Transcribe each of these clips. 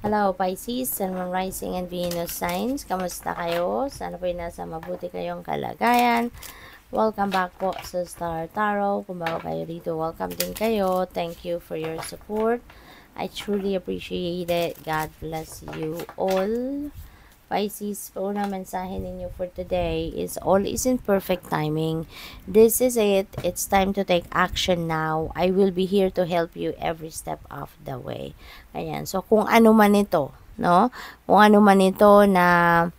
Hello Pisces, Sun, Moon, Rising and Venus signs. Kamusta kayo? Sana po nasa mabuti kayong kalagayan. Welcome back po sa Star Tarot. Kung bago kayo dito, welcome din kayo. Thank you for your support. I truly appreciate it. God bless you all. Pisces, po na mensahe ninyo for today is all is in perfect timing. This is it. It's time to take action now. I will be here to help you every step of the way. Ayan. So, kung ano man ito, no? Kung ano man ito na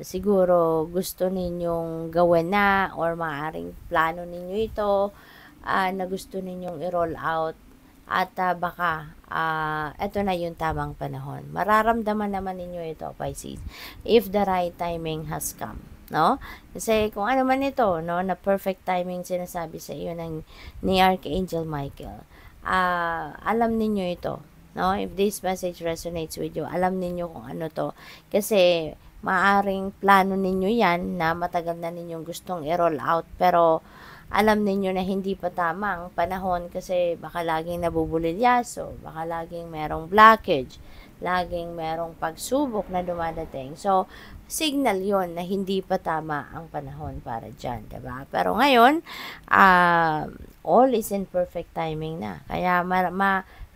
siguro gusto ninyong gawin na or maaaring plano ninyo ito na gusto ninyong i-roll out at baka ito na yung tamang panahon. Mararamdaman naman ninyo ito, Pisces, if the right timing has come. No? Kasi kung ano man ito, no, na perfect timing sinasabi sa iyo ni Archangel Michael, alam ninyo ito. No? If this message resonates with you, alam ninyo kung ano to. Kasi maaring plano ninyo yan na matagal na ninyong gustong i-roll out, pero alam ninyo na hindi pa tama ang panahon kasi baka laging nabubulilyaso, baka laging merong blockage, laging merong pagsubok na dumadating. So, signal yon na hindi pa tama ang panahon para dyan, diba? Pero ngayon, all is in perfect timing na. Kaya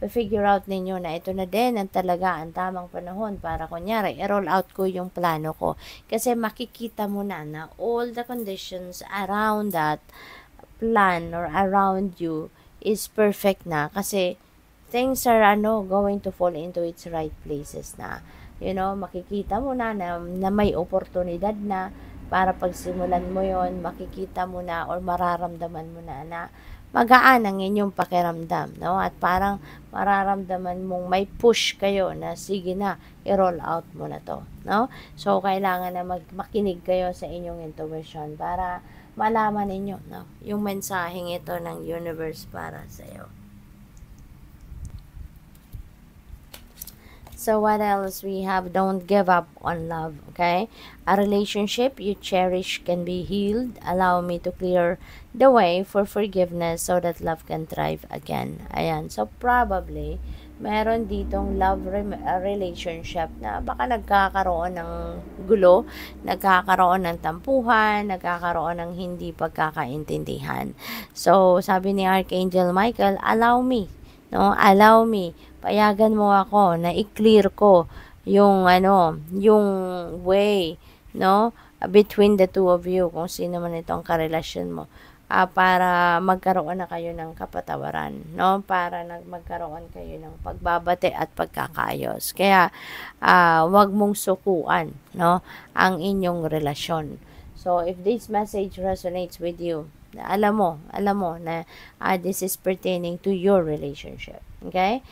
figure out ninyo na ito na din ang talaga ang tamang panahon para kunyari, i-roll out ko yung plano ko. Kasi makikita mo na all the conditions around that plan or around you is perfect na kasi things are going to fall into its right places na. You know, makikita mo na may oportunidad na para pagsimulan mo yon, makikita mo na or mararamdaman mo na magaan ang inyong pakiramdam, no? At parang mararamdaman mong may push kayo na sige na, i-roll out mo na to, no? So, kailangan na makinig kayo sa inyong intuition para malaman ninyo, no? Yung mensaheng ito ng universe para sa iyo. So, what else we have? Don't give up on love, okay? A relationship you cherish can be healed. Allow me to clear the way for forgiveness so that love can thrive again. Ayan. So, probably, meron ditong love relationship na baka nagkakaroon ng gulo, nagkakaroon ng tampuhan, nagkakaroon ng hindi pagkakaintindihan. So, sabi ni Archangel Michael, allow me, no? Allow me, payagan mo ako na i-clear ko yung yung way, no, between the two of you, kung sino man itong karelasyon mo, para magkaroon na kayo ng kapatawaran, no, para magkaroon kayo ng pagbabate at pagkakaayos. Kaya wag mong sukuan, no, ang inyong relasyon. So if this message resonates with you, alam mo na this is pertaining to your relationship. Okay?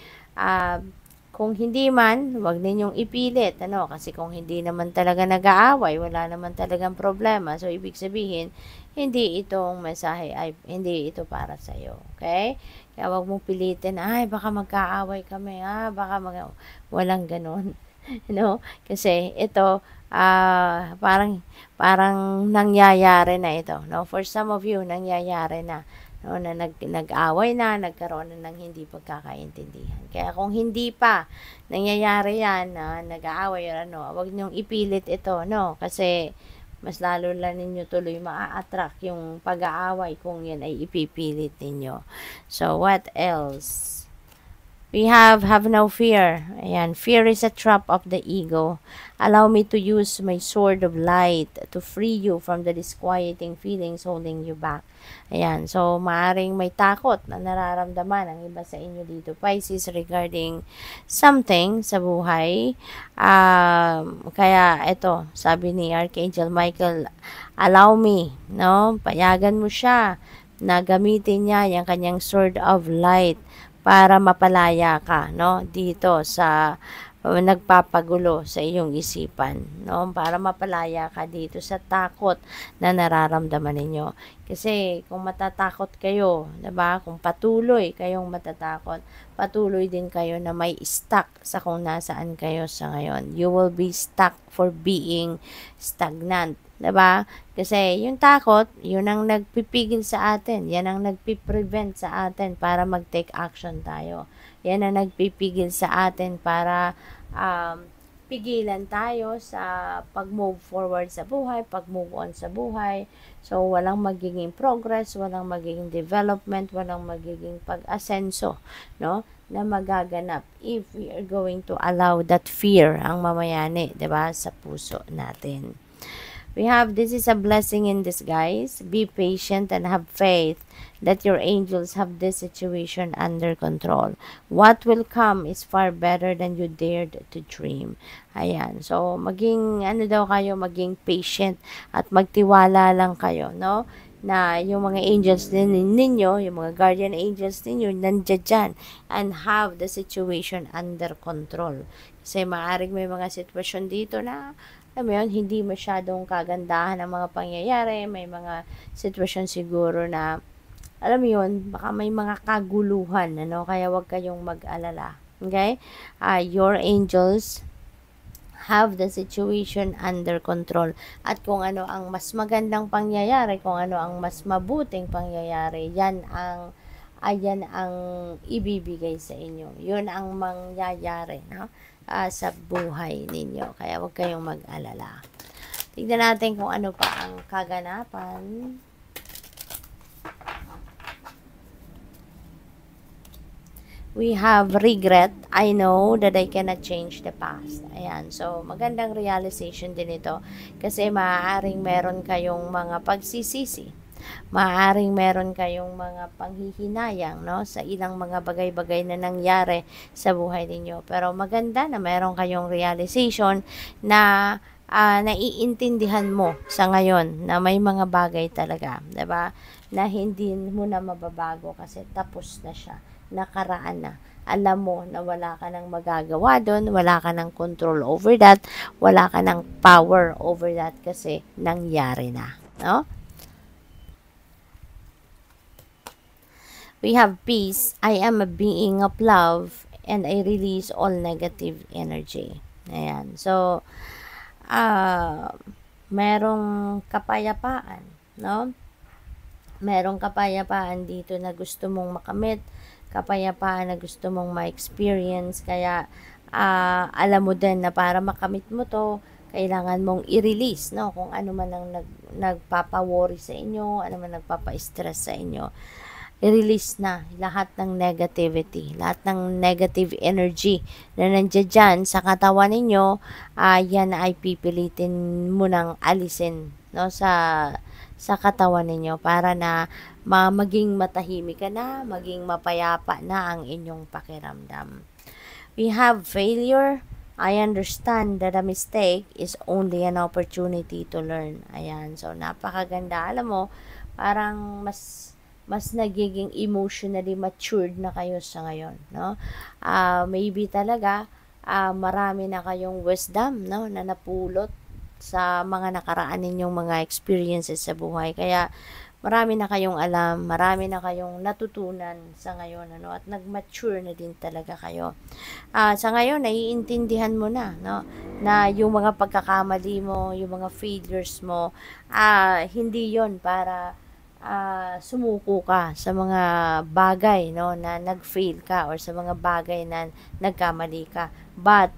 Kung hindi man, wag ninyong ipilit, kasi kung hindi naman talaga nag-aaway, wala naman talagang problema. So, ibig sabihin, hindi itong mensahe ay hindi ito para sa iyo. Okay? Kaya wag mong pilitin, baka magkaaway kami, baka walang ganun. No? Kasi ito, parang nangyayari na ito, no? For some of you, nangyayari na, no, na nag-away na, nagkaroon na ng hindi pagkakaintindihan. Kaya kung hindi pa nangyayari yan, na nag-aaway or wag niyong ipilit ito, no? Kasi mas lalo lang ninyo tuloy maa-attract yung pag-aaway kung yan ay ipipilit ninyo. So, what else? We have no fear. Ayan, fear is a trap of the ego. Allow me to use my sword of light to free you from the disquieting feelings holding you back. Ayan, so maaring may takot na nararamdaman ang iba sa inyo dito, Pisces, regarding something sa buhay. Kaya ito, sabi ni Archangel Michael, allow me, no? Payagan mo siya na gamitin niya yung kanyang sword of light para mapalaya ka, no, dito sa nagpapagulo sa iyong isipan, no, para mapalaya ka dito sa takot na nararamdaman ninyo. Kasi kung matatakot kayo, 'di ba? Kung patuloy kayong matatakot, patuloy din kayo na may stuck sa kung nasaan kayo sa ngayon. You will be stuck for being stagnant. 'Diba? Kasi yung takot, yun ang nagpipigil sa atin. Yan ang nagpi-prevent sa atin para mag-take action tayo. Yan ang nagpipigil sa atin para pigilan tayo sa pag-move forward sa buhay, pag-move on sa buhay. So, walang magiging progress, walang magiging development, walang magiging pag-asenso, no? Na magaganap if we are going to allow that fear ang mamayani, 'di ba, sa puso natin. We have, this is a blessing in disguise. Be patient and have faith that your angels have this situation under control. What will come is far better than you dared to dream. Ayan. So, maging, ano daw kayo, maging patient at magtiwala lang kayo, no? Na yung mga angels din ninyo, yung mga guardian angels ninyo, nandiyan dyan and have the situation under control. Kasi maaring may mga sitwasyon dito na alam mo yun, hindi masyadong kagandahan ang mga pangyayari, may mga sitwasyon siguro na, alam mo yun, baka may mga kaguluhan, ano, kaya wag kayong mag-alala. Okay? Your angels have the situation under control. At kung ano ang mas magandang pangyayari, kung ano ang mas mabuting pangyayari, ayan ang ibibigay sa inyo. Yun ang mangyayari, no? Sa buhay ninyo. Kaya huwag kayong mag-alala. Tignan natin kung ano pa ang kaganapan. We have regret. I know that I cannot change the past. Ayan. So, magandang realization din ito. Kasi maaaring meron kayong mga pagsisisi. Maaaring meron kayong mga panghihinayang, no, sa ilang mga bagay-bagay na nangyari sa buhay ninyo. Pero maganda na meron kayong realization na naiintindihan mo sa ngayon na may mga bagay talaga, 'di ba? Na hindi mo na mababago kasi tapos na siya, nakaraan na. Alam mo na wala ka nang magagawa doon, wala ka nang control over that, wala ka nang power over that kasi nangyari na, no? We have peace. I am a being of love and I release all negative energy. Ayan. So, merong kapayapaan, no? Merong kapayapaan dito na gusto mong makamit, kapayapaan na gusto mong ma-experience. Kaya, alam mo din na para makamit mo to, kailangan mong i-release, no? Kung ano man ang nagpapa-worry sa inyo, ano man nagpapa-stress sa inyo. I-release na lahat ng negativity, lahat ng negative energy na nandiyan dyan sa katawan ninyo, yan ay pipilitin mo nang alisin, no, sa katawan ninyo para na maging matahimik ka na, maging mapayapa na ang inyong pakiramdam. We have failure. I understand that a mistake is only an opportunity to learn. Ayan, so napakaganda. Alam mo, parang mas nagiging emotionally matured na kayo sa ngayon, no? Maybe talaga marami na kayong wisdom, no, na napulot sa mga nakaraan ninyong mga experiences sa buhay. Kaya marami na kayong alam, marami na kayong natutunan sa ngayon, ano, at nag-mature na din talaga kayo. Sa ngayon, naiintindihan mo na, no, na yung mga pagkakamali mo, yung mga failures mo, hindi yon para sumuko ka sa mga bagay, no, na nag-fail ka or sa mga bagay na nagkamali ka. But,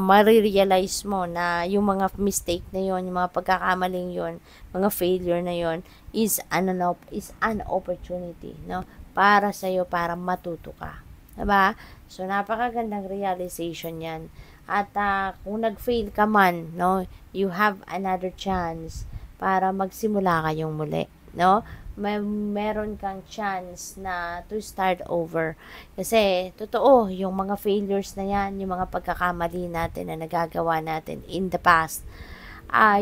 marirealize mo na yung mga mistake na yon, yung mga pagkakamaling yon, mga failure na yon is an opportunity, no, para sa'yo, para matuto ka. Diba? So, napakagandang realization yan. At kung nag-fail ka man, no, you have another chance para magsimula kayong muli, no? Meron kang chance na to start over. Kasi, totoo, yung mga failures na yan, yung mga pagkakamali natin na nagagawa natin in the past,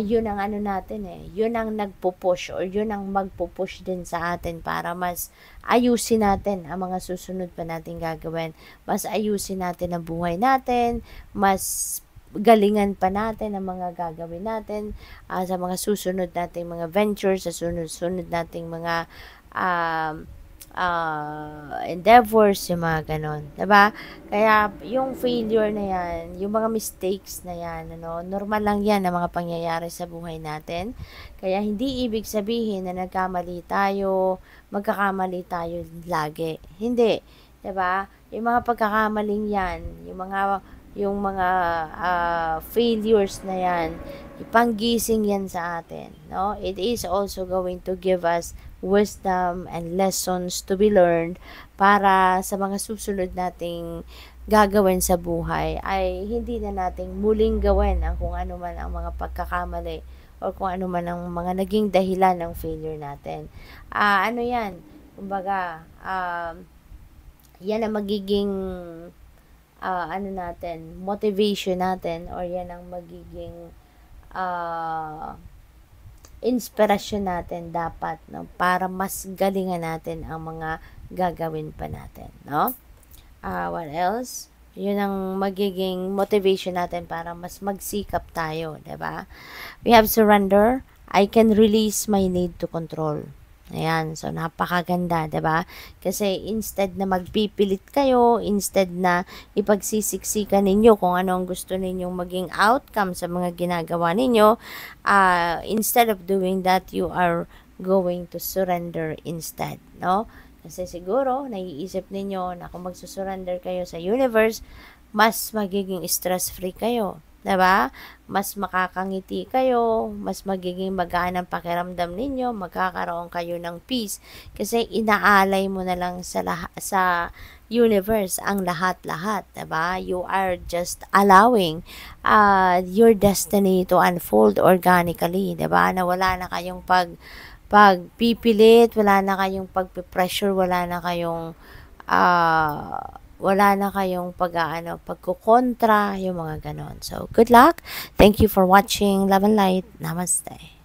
yun ang ano natin yun ang nagpupush or yun ang magpupush din sa atin para mas ayusin natin ang mga susunod pa natin gagawin. Mas ayusin natin ang buhay natin, mas galingan pa natin ang mga gagawin natin sa mga susunod nating mga ventures, sa sunod nating mga endeavors, yung mga ganon, diba? Kaya yung failure na yan, yung mga mistakes na yan, ano, normal lang yan na mga pangyayari sa buhay natin. Kaya hindi ibig sabihin na nagkamali tayo, magkakamali tayo lagi. Hindi, diba? Yung mga pagkakamaling yan, yung mga failures na yan, ipanggising yan sa atin, no? It is also going to give us wisdom and lessons to be learned para sa mga susunod nating gagawin sa buhay ay hindi na nating muling gawin ang kung ano man ang mga pagkakamali o kung ano man ang mga naging dahilan ng failure natin. Ano yan? Kumbaga, yan ang magiging ano natin, motivation natin, or yan ang magiging inspirasyon natin dapat, no, para mas galingan natin ang mga gagawin pa natin, no? What else? Yun ang magiging motivation natin para mas magsikap tayo, 'di ba? We have surrender. I can release my need to control. Ayan, so napakaganda, 'di ba? Kasi instead na magpipilit kayo, instead na ipagsisiksikan ninyo kung ano ang gusto ninyong maging outcome sa mga ginagawa ninyo, instead of doing that, you are going to surrender instead, no? Kasi siguro, naiisip ninyo na kung magsusurrender kayo sa universe, mas magiging stress-free kayo. 'Di ba? Mas makakangiti kayo, mas magiging magaan ang pakiramdam ninyo, magkakaroon kayo ng peace kasi inaalay mo na lang sa universe ang lahat-lahat, 'di ba? You are just allowing your destiny to unfold organically, 'di ba? Na wala na kayong pagpipilit, wala na kayong pagpe-pressure, wala na kayong pagkukontra, yung mga ganon. So, good luck. Thank you for watching. Love and light. Namaste.